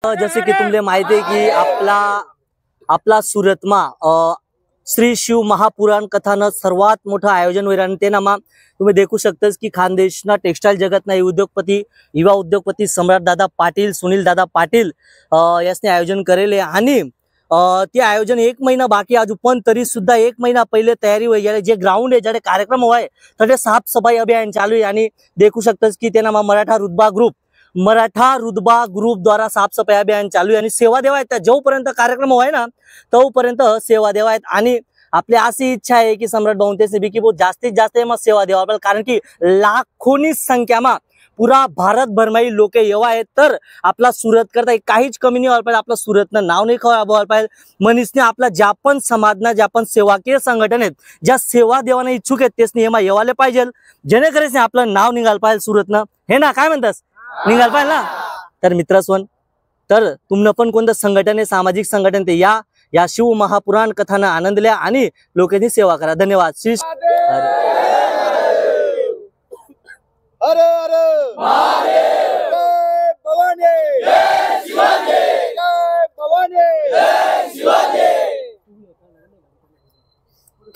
जसे की तुमले माहिती आहे की आपला सुरतमा श्री शिव महापुराण कथानं सर्वात मोठं आयोजन होईल आणि ते नामा तुम्ही देखू शकताच की खानदेशना टेक्सटाईल जगतना उद्योगपती युवा उद्योगपती सम्राट दादा पाटील सुनील दादा पाटील यासने आयोजन करेले आणि ते आयोजन 1 महिना बाकी आजू पण तरी सुद्धा 1 महिना पहिले तयारी होई गेले। जे ग्राउंड आहे जे कार्यक्रम होय तर साफसफाई अभियान चालू आहे आणि देखू शकताच की ते नामा मराठा रुतबा ग्रुप द्वारा साफसफाई अभियान चालू आहे आणि सेवा देवा आहेत। जोपर्यंत कार्यक्रम होय ना तोपर्यंत सेवा देवा आहेत आणि आपली अशी इच्छा आहे की सम्राट भाऊंतेसे बी की बहुत जास्तीत जास्त सेवा देवा, कारण की लाखोनी संख्यामा पुरा भारतभर में लोक येवा आहेत तर आपला सुरत करता काहीच कमी नाही व्हायला पाहिजे, आपला सुरतनं नाव नाही खराब पाहिजे। मनीषने आपला ज्या पण समाजना ज्या पण सेवाकीय संघटन आहेत ज्या सेवा देवाना इच्छुक आहेत तेच नियमा येवाले पाहिजे, जेणेकरून आपलं नाव निघाल पाहिजे सुरतनं, हे ना काय म्हणतास निघाल पाहिजे ना। तर मित्रस्वन तर तुमनं पण कोणतं संघटन आहे सामाजिक संघटन ते या शिव महापुराण कथानं आनंद लिया आणि लोकांनी सेवा करा। धन्यवाद। अरे